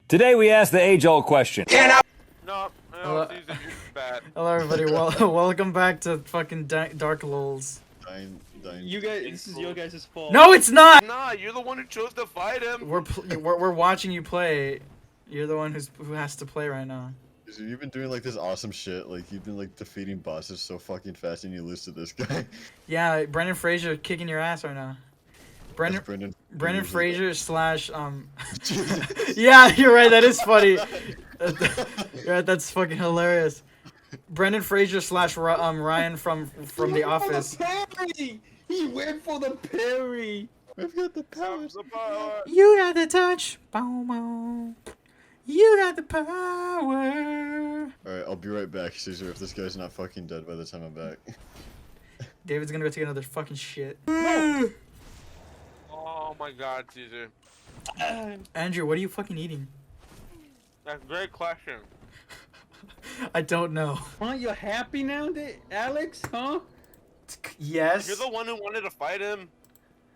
Today we ask the age-old question. No, Hello. Caesar, you're bad. Hello, everybody. Welcome back to fucking Dark Lols. You guys, this is your guys' fault. No, it's not. Nah, you're the one who chose to fight him. We're watching you play. You're the one who has to play right now. Dude, you've been doing like this awesome shit. Like you've been like defeating bosses so fucking fast, and you lose to this guy. Yeah, Brendan Fraser kicking your ass right now. Brendan Fraser slash Yeah, you're right. That is funny. You're right, that's fucking hilarious. Brendan Fraser slash Ryan from The Office. Parry! He went for the parry. I've got the power. You got the touch. Bow, bow. You got the power. Alright, I'll be right back, Caesar, if this guy's not fucking dead by the time I'm back. David's gonna go take another fucking shit. Oh my God, Caesar. Andrew, what are you fucking eating? That's a great question. I don't know. Aren't you happy now, Alex? Huh? Yes. You're the one who wanted to fight him.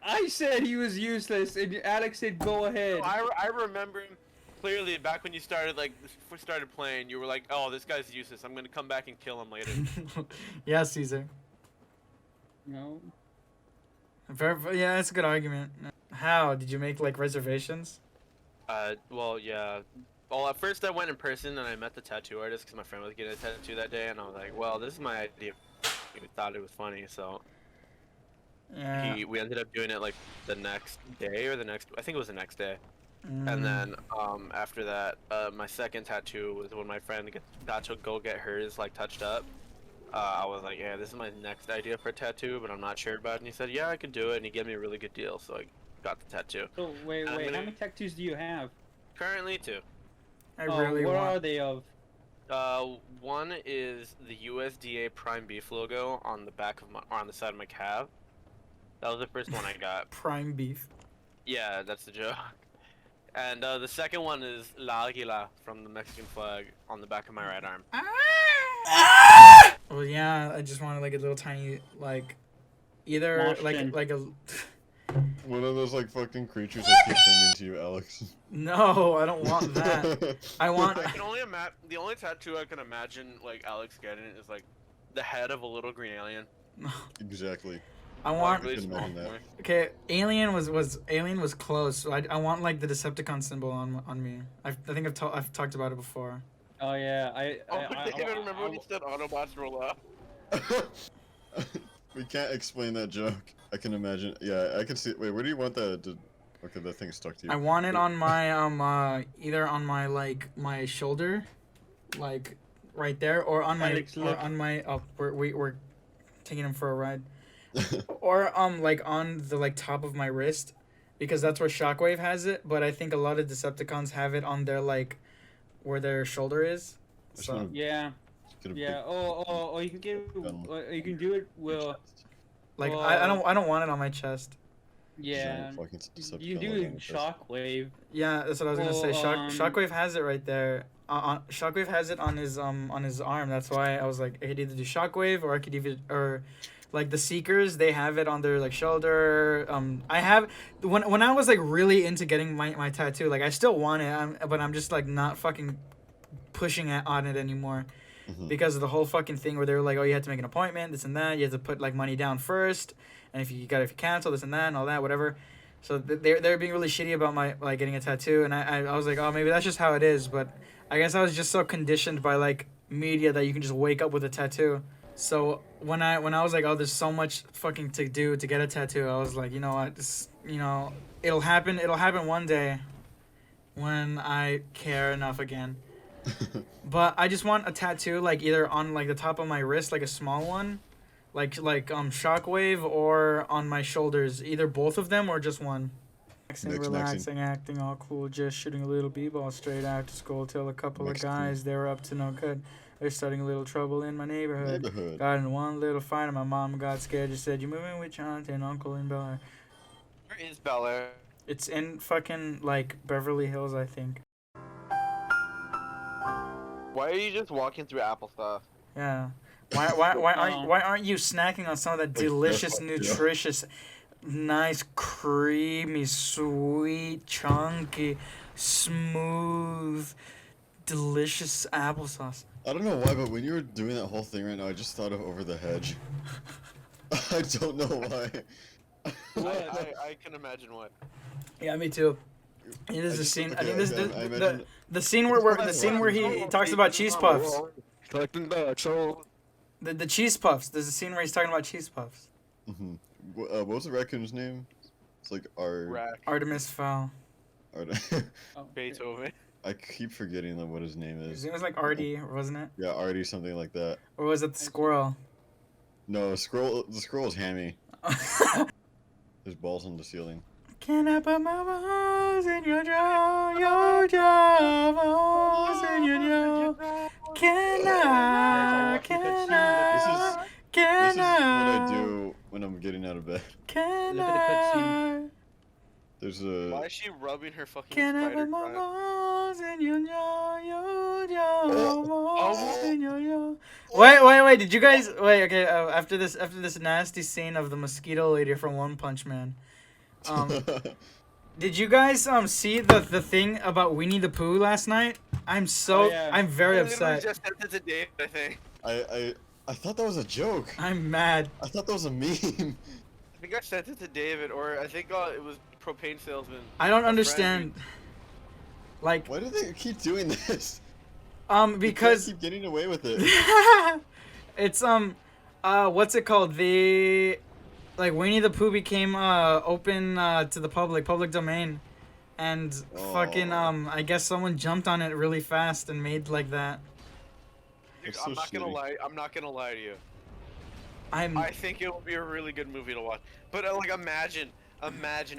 I said he was useless, and Alex said go ahead. No, I remember him clearly back when you started playing. You were like, "Oh, this guy's useless. I'm gonna come back and kill him later." Yeah, Caesar. No. Yeah, that's a good argument. How did you make like reservations? Well, yeah. Well, at first I went in person and I met the tattoo artist because my friend was getting a tattoo that day, and I was like, "Well, this is my idea." He thought it was funny, so Yeah. we ended up doing it like the next day or I think it was the next day. Mm. And then after that, my second tattoo was when my friend got to go get hers like touched up. I was like, yeah, this is my next idea for a tattoo, but I'm not sure about it. And he said, yeah, I could do it, and he gave me a really good deal, so I got the tattoo. So wait, how many tattoos do you have? Currently, 2. I really what want. are they of? One is the USDA Prime Beef logo on the back of on the side of my calf. That was the first one I got. Prime beef. Yeah, that's the joke. And the second one is La Aguila from the Mexican flag on the back of my right arm. Well, yeah, I just wanted like a little tiny like, either Motion. like a. One of those like fucking creatures that keep turning into you, Alex. No, I don't want that. I want. I can only imagine the only tattoo I can imagine like Alex getting is like the head of a little green alien. Exactly. I want. Really can small. imagine that. Okay, Alien was close. So I want like the Decepticon symbol on me. I think I've talked about it before. Oh yeah, I remember when you said Autobots roll up. We can't explain that joke. I can imagine. Yeah, I can see. Wait, where do you want that? Okay, that thing stuck to you. I want it on my either on my like my shoulder, like right there, or on my Alex, or look. on my we're taking him for a ride, or like on the like top of my wrist, because that's where Shockwave has it. But I think a lot of Decepticons have it on their like where their shoulder is. just So wanna yeah, get a yeah. Oh, you can get, Gun. you can do it. Well, like I don't want it on my chest. yeah. giant fucking Decepticon You can logo do on your chest. shockwave. Yeah, that's what I was gonna say. Well, Shockwave has it right there. Shockwave has it on his arm. That's why I was like, I could either do Shockwave or I could either like the Seekers, they have it on their like shoulder. I have when I was like really into getting my tattoo, like I still want it, but I'm just like not fucking pushing it on it anymore. Because of the whole fucking thing where they were like, oh, you had to make an appointment, this and that. You had to put like money down first, and if you cancel this and that and all that, whatever. So they're being really shitty about my like getting a tattoo, and I was like, oh, maybe that's just how it is. But I guess I was just so conditioned by like media that you can just wake up with a tattoo. So when I was like, oh, there's so much fucking to do to get a tattoo, I was like, you know what, it'll happen one day when I care enough again. But I just want a tattoo like either on like the top of my wrist, like a small one, like Shockwave, or on my shoulders, either both of them or just one. Relaxing, acting all cool, just shooting a little b-ball straight after school till a couple of guys, they were up to no good. They're starting a little trouble in my neighborhood. Got in one little fight and my mom got scared. Just said, you moving with your aunt and uncle in Bel Air. Where is Bel Air? It's in fucking like Beverly Hills, I think. Why are you just walking through Apple stuff? Yeah. Why aren't you snacking on some of that delicious, nutritious, nice, creamy, sweet, chunky, smooth smooth, delicious applesauce. I don't know why, but when you were doing that whole thing right now, I just thought of Over the Hedge. I don't know why. I can imagine what. Yeah, me too. It is I a just- scene. I okay, think this okay, I imagine- the scene where he talks about cheese puffs. Collecting Dark Souls. The cheese puffs. There's a scene where he's talking about cheese puffs. Mhm. What was the raccoon's name? It's like Rack. Artemis Fowl. Oh, Beethoven. I keep forgetting what his name His is. name was like Artie, wasn't it? Yeah, Artie, something like that. Or was it the squirrel? No, the squirrel is Hammy. His balls on the ceiling. Can I put my balls in your jaw, balls in your jaw? Can I? This is what I do when I'm getting out of bed. Can Look at the cutscene. I? There's Why a. is she rubbing her fucking Can I spider put my crotch? balls in your jaw, Oh. balls in your jaw? Wait! Did you guys wait? Okay, after this nasty scene of the mosquito lady from One Punch Man, did you guys see the thing about Winnie the Pooh last night? I'm very I literally upset. just sent it to Dave, I think. I thought that was a joke. I'm mad. I thought that was a meme. I think I sent it to David, or I think it was propane salesman. I don't A friend. understand. Like, Why do they keep doing this? because They keep getting away with it. it's what's it called? Winnie the Pooh became open to the public domain, and fucking Oh. I guess someone jumped on it really fast and made like that. Dude, That's I'm so not gonna shitty. lie. I'm not gonna lie to you. I'm I think it will be a really good movie to watch. But like, imagine,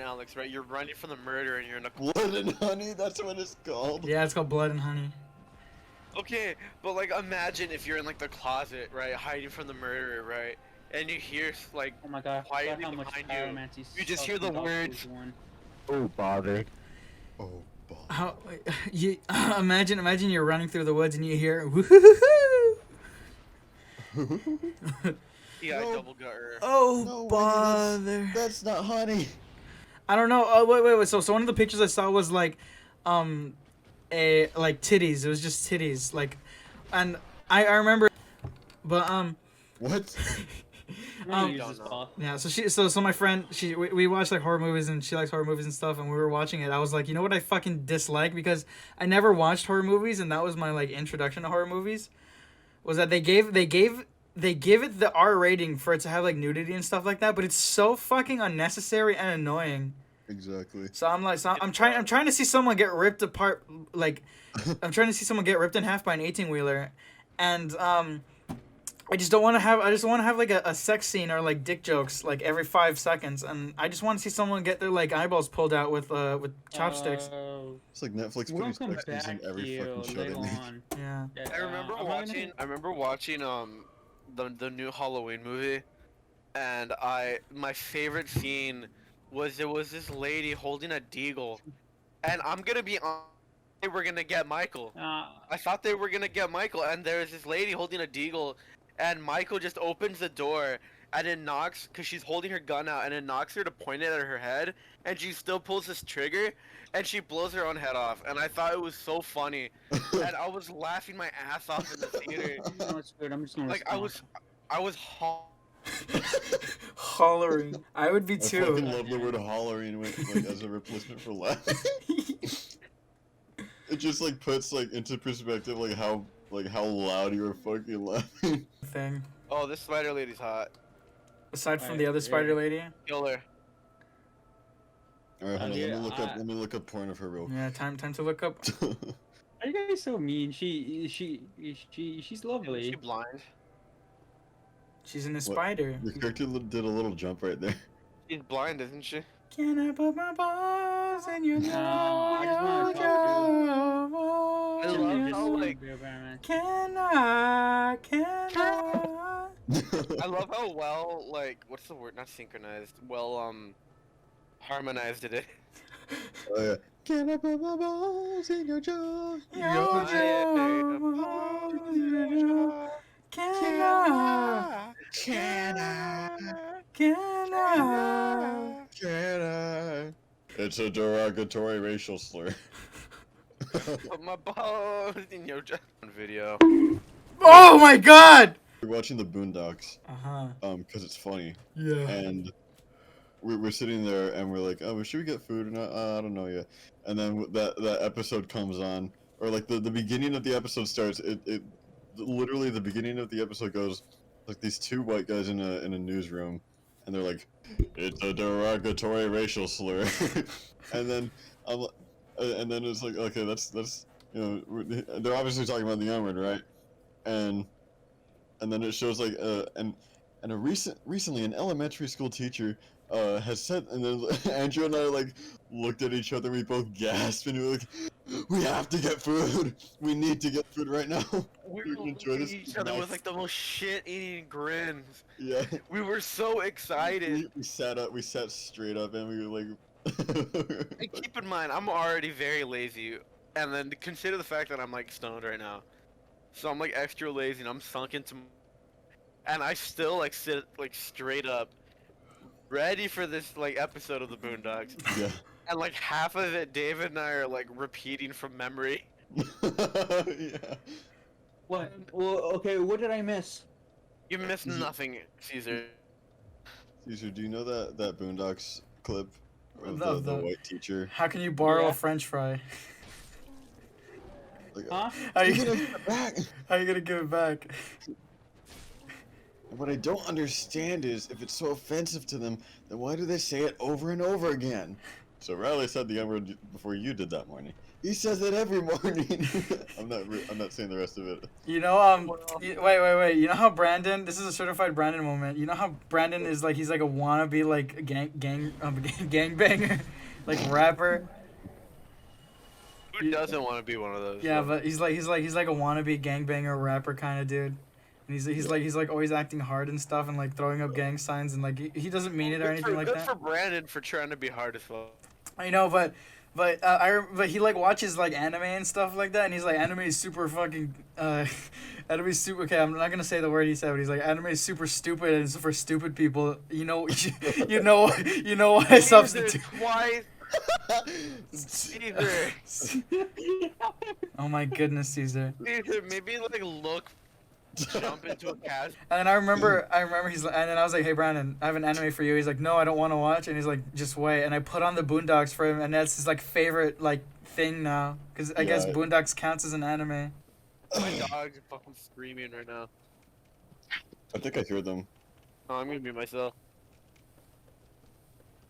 Alex, right? You're running from the murder and you're in a. Blood and Honey, that's what it's called. yeah, it's called Blood and Honey. Okay, but like, imagine if you're in like the closet, right, hiding from the murderer, right, and you hear like Oh my god, quietly how much behind you. pyromancy You just sucks hear the in Dark words. Souls 1. Oh, bother. Oh, boy. How you imagine you're running through the woods and you hear woo-hoo-hoo-hoo. Yeah, No. I double gut her. Oh No way, bother. That's not honey. I don't know. Oh wait. So one of the pictures I saw was like, titties. It was just titties. Like, and I remember, but What? I'm gonna don't use this know. ball. yeah. So my friend, we watched like horror movies and she likes horror movies and stuff, and we were watching it. I was like, you know what I fucking dislike, because I never watched horror movies and that was my like introduction to horror movies, was that they give it the R rating for it to have like nudity and stuff like that, but it's so fucking unnecessary and annoying. Exactly. So I'm trying to see someone get ripped apart, like I'm trying to see someone get ripped in half by an 18-wheeler, and I just want to have like a sex scene or like dick jokes like every 5 seconds, and I just want to see someone get their like eyeballs pulled out with chopsticks. It's like Netflix We'll putting come sex scenes back in every here fucking show later they make. on. Yeah. Yeah, I remember I'm not gonna- watching the new Halloween movie, and my favorite scene was there was this lady holding a deagle, and I'm gonna be honest, they were gonna get Michael. I thought they were gonna get Michael, and there's this lady holding a deagle, and Michael just opens the door and it knocks, because she's holding her gun out, and it knocks her to point it at her head, and she still pulls this trigger, and she blows her own head off, and I thought it was so funny, and I was laughing my ass off in the theater. No, it's good. I'm just gonna Like, respond. I was Hollering. I would be I fucking too. love the word hollering like as a replacement for laughing. It just like puts like into perspective like how loud you were fucking laughing. Thing. Oh, this spider lady's hot. Aside from Right, the other yeah. spider lady. Kill her. Alright, hold on, Yeah, let me look up porn of her real Yeah. Time to look up. quick. Are you guys so mean? She's Is lovely. she blind? She's in a spider. Your character did a little jump right there. She's blind, isn't she? Can I put my balls in your I just wanna talk I Should love we how, just like- be a man? Can I? I love how well, like, what's the word? Not synchronized. Well, harmonized it is. Oh yeah. Can I put my balls in your jaw? Can I? Can I? Can I? Can I? It's a derogatory racial slur. Put my balls in your video. Oh my god! We're watching the Boondocks, Uh-huh. because it's funny, Yeah. and we're sitting there and we're like, oh, should we get food or not? I don't know yet. And then that episode comes on, or like the beginning of the episode starts. It literally the beginning of the episode goes like these two white guys in a newsroom, and they're like, it's a derogatory racial slur, and then and then it's like, okay, that's they're obviously talking about the N word, right? And then it shows like and a recently an elementary school teacher has said, and then Andrew and I like looked at each other, we both gasped, and we were like, we have to get food, we need to get food right now. We We were can enjoy looking this at each other nice- with like the most shit-eating grins. Yeah. We were so excited. We sat up, we sat straight up, and we were like And keep in mind, I'm already very lazy, and then consider the fact that I'm like stoned right now, so I'm like extra lazy, and I'm sunk into, and I still like sit like straight up, ready for this like episode of the Boondocks, yeah. and like half of it, David and I are like repeating from memory. Yeah. What? Well, okay, what did I miss? You missed nothing, Caesar. Caesar, do you know that Boondocks clip of Of the the- white teacher? How can you borrow Yeah. a French fry? Like, Huh? How you "Give gonna, it back." how you gonna give it back? What I don't understand is, if it's so offensive to them, then why do they say it over and over again? So Riley said the N word before you did that morning. He says it every morning. I'm not saying the rest of it. You know, wait. You know how Brandon? This is a certified Brandon moment. You know how Brandon is like, he's like a wannabe like gangbanger, like rapper. Who doesn't want to be one of those? Yeah, though? but he's like a wannabe gangbanger rapper kind of dude. And he's like always acting hard and stuff and like throwing up gang signs and like he doesn't mean it or anything like good that. for Brandon for trying to be hard as well. I know, but he like watches like anime and stuff like that, and he's like, anime is super fucking anime is super. Okay, I'm not gonna say the word he said, but he's like, anime is super stupid and it's for stupid people. You know what I substitute. Twice. Caesar. Oh my goodness, Caesar. Caesar, maybe like look, jump into a cast. And then I remember he's like, and then I was like, hey Brandon, I have an anime for you. He's like, no, I don't want to watch. And he's like, just wait. And I put on the Boondocks for him, and that's his like favorite like thing now, because I guess Yeah. Boondocks counts as an anime. My dog's fucking screaming right now. I think I hear them. Oh, I'm gonna mute myself.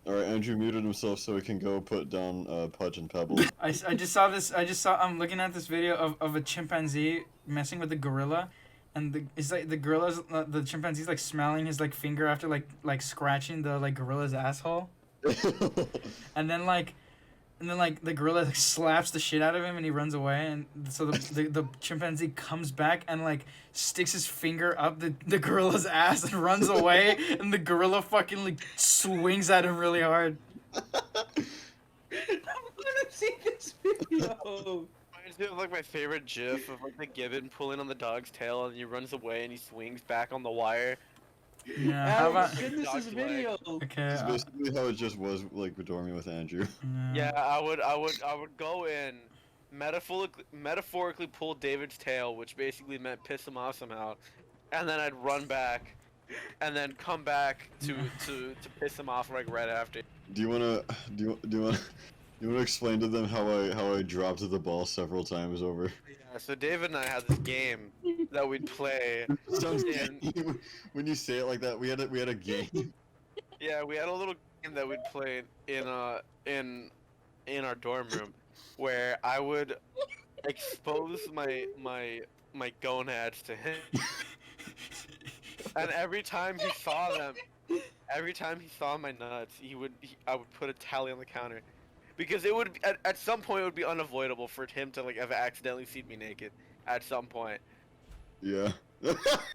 All right, Andrew muted himself so he can go put down Pudge and Pebbles. I just saw I'm looking at this video of a chimpanzee messing with the gorilla, and it's like the chimpanzee's like smelling his like finger after like scratching the like gorilla's asshole, and then the gorilla like, slaps the shit out of him and he runs away, and so the chimpanzee comes back and like sticks his finger up the gorilla's ass and runs away, and the gorilla fucking like swings at him really hard. I'm gonna see this video. Reminds me of like my favorite GIF of like the gibbon pulling on the dog's tail and he runs away and he swings back on the wire. Yeah, how about Alex, send us this Dog's leg. video. okay? It's basically how it just was like Dormy with Andrew. Yeah, I would go in, metaphorically pull David's tail, which basically meant piss him off somehow, and then I'd run back, and then come back to piss him off like right after. Do you wanna explain to them how I dropped the ball several times over? Yeah, so David and I had this game that we'd play. Sounds in, when you say it like that. We had a game. yeah, we had a little game that we'd play in our dorm room, where I would expose my gonads to him, and every time he saw my nuts, I would put a tally on the counter, because it would at some point it would be unavoidable for him to like have accidentally seen me naked at some point. Yeah.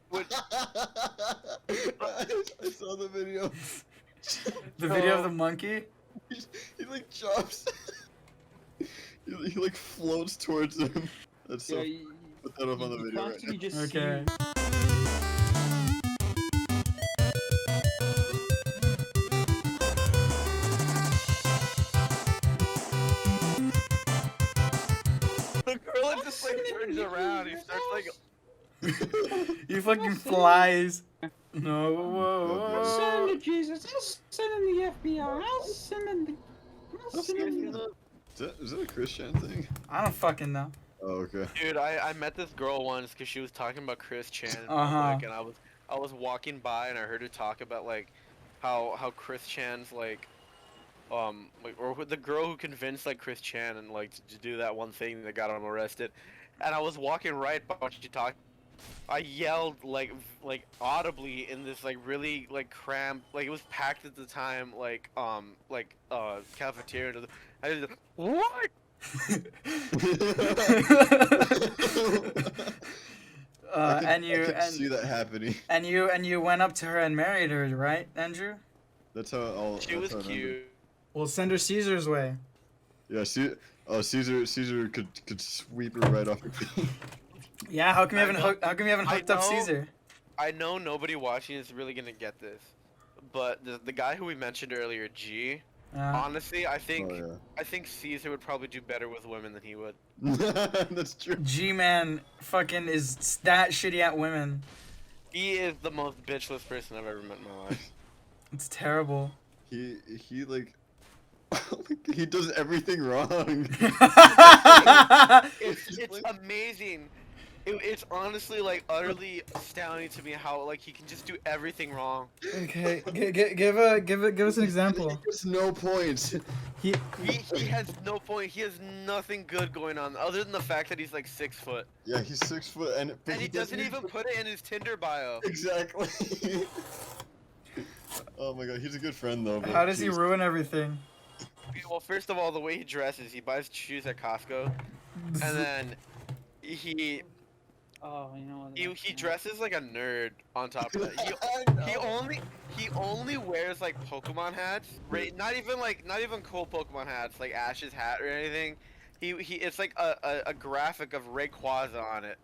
Which- I saw the video. The video of the monkey. He like jumps. he like floats towards him. That's so. Yeah, Put that up on the you video right constantly now. just Okay. Dylan just like turns around. He starts like. He fucking flies. No. I'll send him to Jesus. I'll send him the FBI. I'll send him the. I'll send him the. Is that a Christian thing? I don't fucking know. Oh, okay. Dude, I met this girl once because she was talking about Chris Chan in Uh-huh. public, and I was walking by and I heard her talk about like how Chris Chan's like or the girl who convinced like Chris Chan and like to do that one thing that got him arrested, and I was walking right by when she talked. I yelled like audibly in this like really like cramped, like it was packed at the time, cafeteria. I just, what? And I you could see that happening. and you went up to her and married her, right, Andrew? That's how all. She was cute. Well, send her Caesar's way. Yeah, Caesar could sweep her right off her feet. Yeah, how come you I haven't know- hooked up know. Caesar? I know nobody watching is really gonna get this, but the guy who we mentioned earlier, G. Honestly, I think Oh, I think Caesar would probably do better with women than he would. yeah. That's true. G-Man fucking is that shitty at women. He is the most bitchless person I've ever met in my life. It's terrible. He like he does everything wrong. It's amazing. It's honestly like utterly astounding to me how like he can just do everything wrong. Okay, give us an example. He gets no points. He has no point. He has nothing good going on other than the fact that he's like 6 foot. Yeah, he's 6 foot but And he doesn't even put it in his Tinder bio. Exactly. Oh my god, he's a good friend though. But How does he jeez. ruin everything? Okay, well, first of all, the way he dresses, he buys shoes at Costco, and then he Oh, you know what? he dresses like a nerd on top of that. I know. He only wears like Pokemon hats, right? Not even cool Pokemon hats like Ash's hat or anything. He it's like a graphic of Rayquaza on it,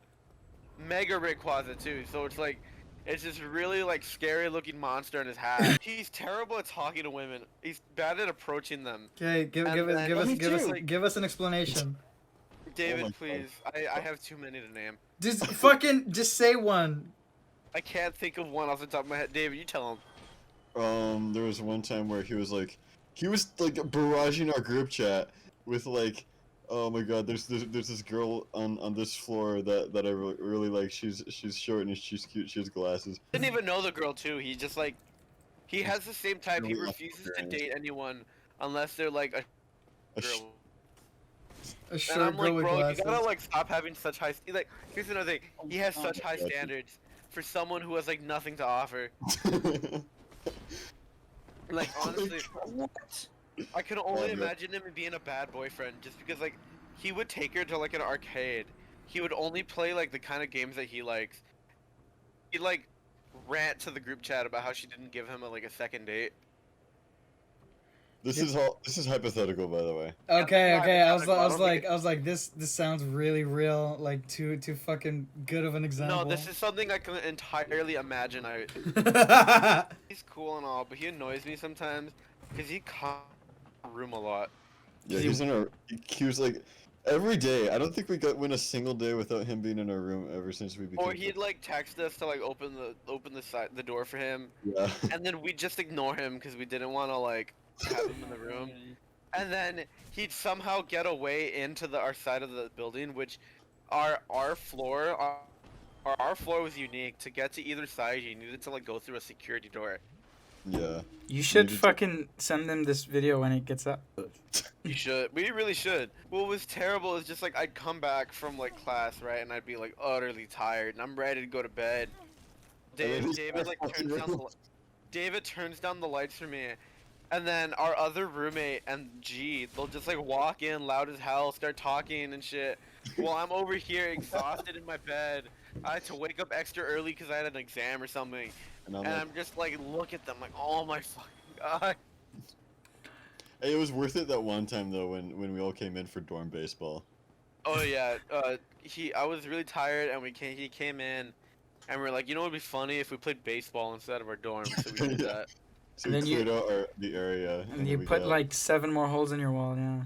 Mega Rayquaza too. So it's like it's this really like scary looking monster in his hat. He's terrible at talking to women. He's bad at approaching them. Okay, give us an explanation. David, my please. I have too many to name. Just say one. I can't think of one off the top of my head. David, you tell him. There was one time where he was like barraging our group chat with like, oh my god, there's this girl on this floor that I really like. She's short and she's cute. She has glasses. Didn't even know the girl too. He just like, he has the same type. He Really refuses to off date anyone unless they're like a A sh- girl. A And short I'm like, girl with bro, glasses. you gotta like stop having such high. Like, here's another thing. He has such high Gotcha. standards for someone who has like nothing to offer. Like honestly, What? I can only Oh, yeah. imagine him being a bad boyfriend just because like he would take her to like an arcade. He would only play like the kind of games that he likes. He'd like rant to the group chat about how she didn't give him a second date. This is hypothetical, by the way. Okay, Yeah, I was like, like, this sounds really real, like too fucking good of an example. No, this is something I can entirely imagine. He's cool and all, but he annoys me sometimes because he comes in the room a lot. Yeah, he's in our. He was like every day. I don't think went a single day without him being in our room ever since we became. Or he'd like text us to like open the door for him, Yeah. and then we'd just ignore him because we didn't want to like have him in the room. And then he'd somehow get away into our side of the building, which our floor was unique. To get to either side, you needed to like go through a security door. Yeah. You should Needed to- fucking send them this video when it gets up. You should. We really should. What was terrible is just like I'd come back from like class, right, and I'd be like utterly tired, and I'm ready to go to bed. David like David turns down the lights for me, and then our other roommate and G, they'll just like walk in loud as hell, start talking and shit. While I'm over here exhausted in my bed. I had to wake up extra early because I had an exam or something. And And I'm just like, look at them, like, oh my fucking god. Hey, it was worth it that one time though when we all came in for dorm baseball. Oh yeah, I was really tired, and he came in, and we are like, you know, it'd be funny if we played baseball instead of our dorm, so we did that. So And we then you- cleared out the area. And then you we put got- like 7 more holes in your wall, yeah.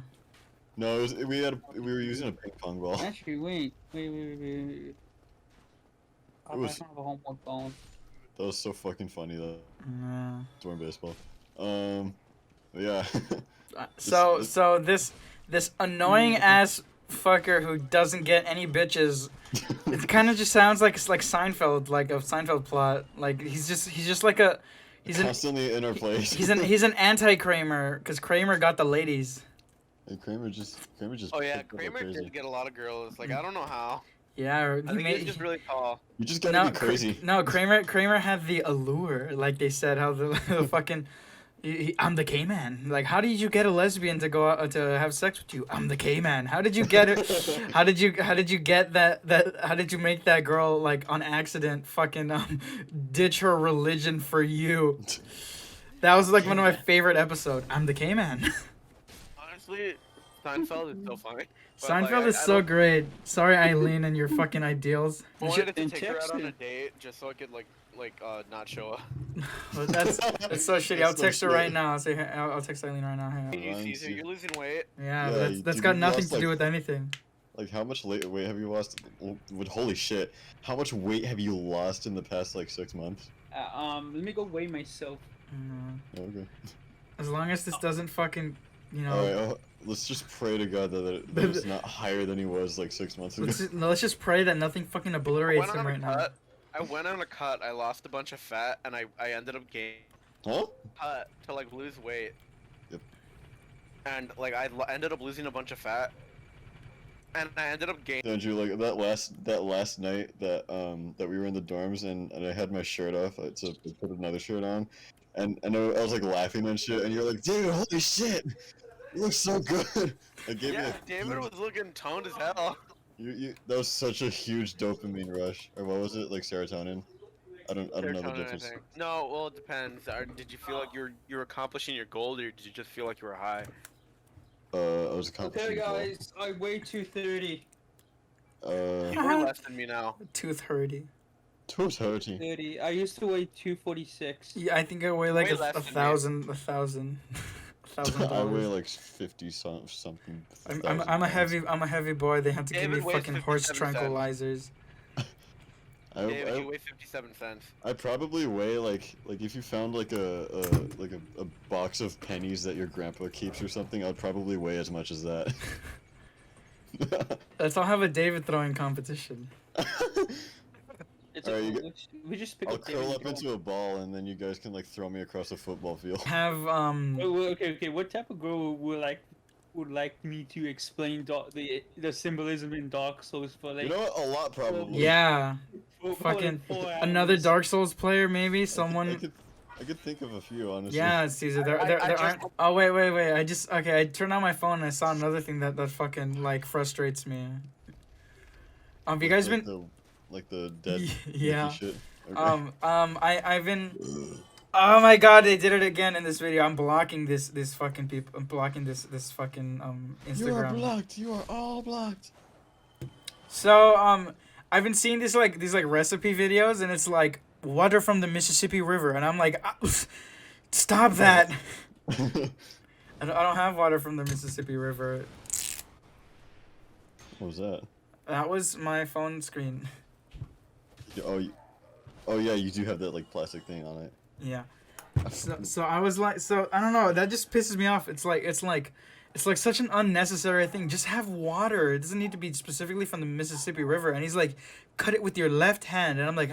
No, we were using a ping pong ball. Actually, wait. I It was- don't have a homework phone. That was so fucking funny though. Yeah. During baseball. Yeah. So this annoying ass fucker who doesn't get any bitches. It kind of just sounds like it's like Seinfeld, like a Seinfeld plot. Like he's just like a he's an Constantly in our place. he's an anti Kramer because Kramer got the ladies. And Kramer just. Oh yeah, picked up like Kramer crazy. did get a lot of girls. Like I don't know how. Yeah, I think he's just really tall. You just gotta be crazy. No, Kramer had the allure, like they said, how the fucking. I'm the K-man. Like, how did you get a lesbian to go out to have sex with you? I'm the K-man. How did you get it? How did you get that? How did you make that girl like on accident fucking ditch her religion for you? That was like one of my favorite episodes. I'm the K-man. Honestly, Seinfeld is so funny. But, Seinfeld like, is I so don't- great. Sorry, Eileen, and your fucking ideals. I wanted to In take her out on a Texas. date just so I could not show up. But that's so shitty. I'll That's so text her shit. right now. I'll text Eileen right now. Hang on. You Mine's- Caesar, you're losing weight. Yeah, Yeah, that's dude, got you nothing lost, to do like- with anything. Like, how much weight have you lost? Holy shit. How much weight have you lost in the past, like, 6 months? Let me go weigh myself. Okay. As long as this doesn't fucking, you know. Alright, let's just pray to God that it's not higher than he was, like, 6 months ago. Let's just pray that nothing fucking obliterates him right now. I went on a cut. I lost a bunch of fat, and I ended up gaining Huh? cut to like lose weight. Yep. And like ended up losing a bunch of fat, and I ended up gaining. Andrew, like, that last night that we were in the dorms and I had my shirt off, so I put another shirt on, and I was, like, laughing and shit, and you're like, dude, holy shit! You look so good! It gave me Yeah, a David was looking toned as hell. that was such a huge dopamine rush. Or what was it? Like serotonin? I don't know the Serotonin, I difference. think. No, well, it depends. Did you feel like you're accomplishing your goal, or did you just feel like you were high? I was accomplishing Okay, the goal. guys, I weigh 230. You're way less than me now. Tooth hurty. Toes hurting. 30. I used to weigh 246. Yeah, I think I weigh like Way a less than me. thousand. I weigh like 50 something. I'm a heavy boy. They have to give David me weighs fucking horse 57 cents. tranquilizers. David, I you weigh 57 cents. I probably weigh like if you found like a box of pennies that your grandpa keeps or something, I'd probably weigh as much as that. Let's all have a David throwing competition. It's Alright, we just pick I'll up David curl up and into a ball and then you guys can like throw me across a football field. Have Okay. What type of girl would like me to explain the symbolism in Dark Souls for like? You know what? A lot probably. yeah, for fucking 4 another hours? Dark Souls player maybe I someone. could think of a few honestly. Yeah, Caesar. There aren't. Oh wait. I turned on my phone and I saw another thing that fucking like frustrates me. Have you guys like been? the dead Yeah. Mickey shit. Okay. I've been. Oh my god, they did it again in this video. I'm blocking this fucking people. I'm blocking this fucking Instagram. You are blocked. You are all blocked. So I've been seeing these recipe videos and it's like water from the Mississippi River and I'm like, stop that. I don't have water from the Mississippi River. What was that? That was my phone screen. Oh yeah, you do have that like plastic thing on it. Yeah. So I was like, I don't know. That just pisses me off. It's like such an unnecessary thing. Just have water. It doesn't need to be specifically from the Mississippi River. And he's like, cut it with your left hand. And I'm like,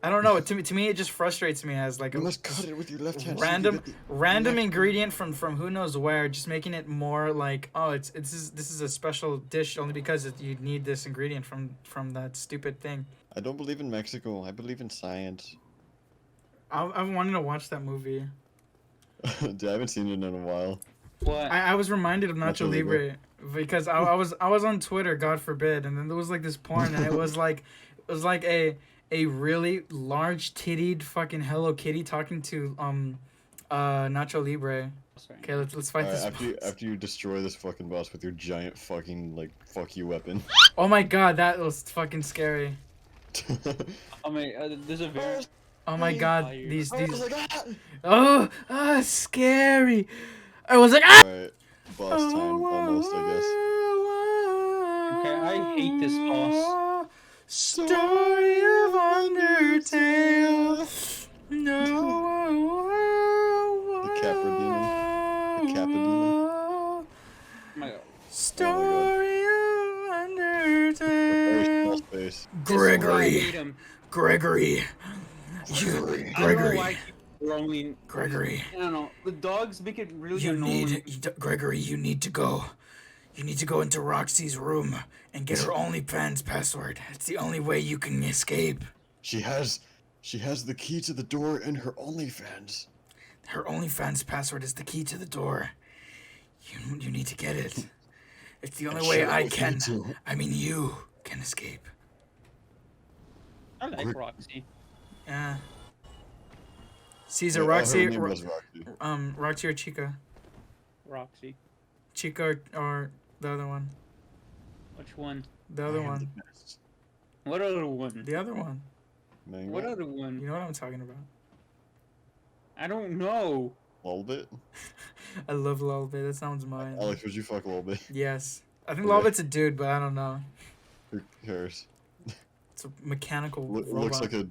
I don't know. To me, it just frustrates me as like You must cut it with your left hand. random ingredient from who knows where, just making it more like, oh, this is a special dish only because you need this ingredient from that stupid thing. I don't believe in Mexico. I believe in science. I've wanted to watch that movie. Dude, I haven't seen it in a while. What? I was reminded of Nacho Nacho Libre. Libre because I was on Twitter, God forbid, and then there was like this porn and it was like a really large tittied fucking Hello Kitty talking to Nacho Libre. Okay, let's fight Alright, this. after you destroy this fucking boss with your giant fucking like fuck you weapon. Oh my god, that was fucking scary. I mean, there's a very. Oh my god, Fire. these I was like, ah! scary. I was like, ah! Alright. boss time almost, I guess. Okay, I hate this boss. Story of Undertale. No. The Capra Demon. The Kappa Demon. Oh my god. Story of Very small Undertale. space. This is why I hate him. Gregory. I don't know why I keep growing. Gregory. I don't know. The dogs make it really You annoying. Gregory, you need to go. You need to go into Roxy's room and get her OnlyFans password. It's the only way you can escape. She has the key to the door in her OnlyFans. Her OnlyFans password is the key to the door. You need to get it. It's the only way I can. I mean, you can escape. I like Roxy. Yeah. Caesar, Her Roxy, name was Roxy. Roxy or Chica? Roxy. Chica or the other one? Which one? The other I am one. the best. What other one? The other one. Mango? What other one? You know what I'm talking about. I don't know. Lolbit? I love Lullaby. That sounds mine. Alex, would you fuck Lolbit? Yes. I think Okay. Lullabit's a dude, but I don't know. Who cares? It's a mechanical It robot. looks like it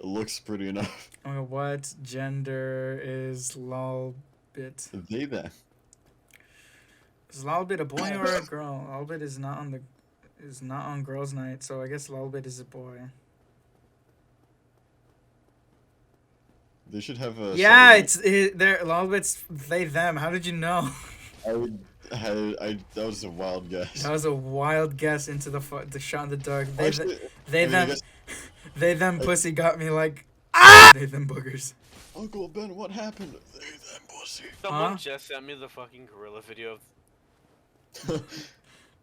looks pretty enough. Oh my god, what gender is Lullabit? They then. Is Lullabit a boy or a girl? Lullabit is not on girls' night, so I guess Lullabit is a boy. They should have a. Yeah, they're Lullabit's they them. How did you know? That was a wild guess. That was a wild guess into the shot in the dark. Actually, They I mean, I them guess- they them pussy got me like they them boogers. Uncle Ben, what happened? They them pussy. Someone Huh? just sent me the fucking gorilla video of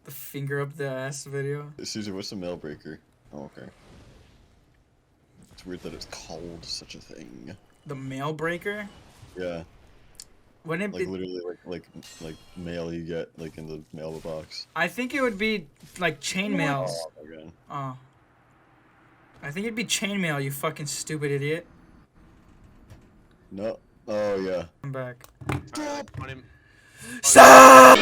The finger up the ass video. Caesar, what's a mail breaker? Oh, okay. It's weird that it's called such a thing. The mail breaker. Yeah, Wouldn't it like be? literally like mail you get like in the mailbox. I think it would be like chain mails. Oh my god. Oh. I think it'd be chainmail, you fucking stupid idiot. No. Oh yeah. I'm back. Stop! Stop!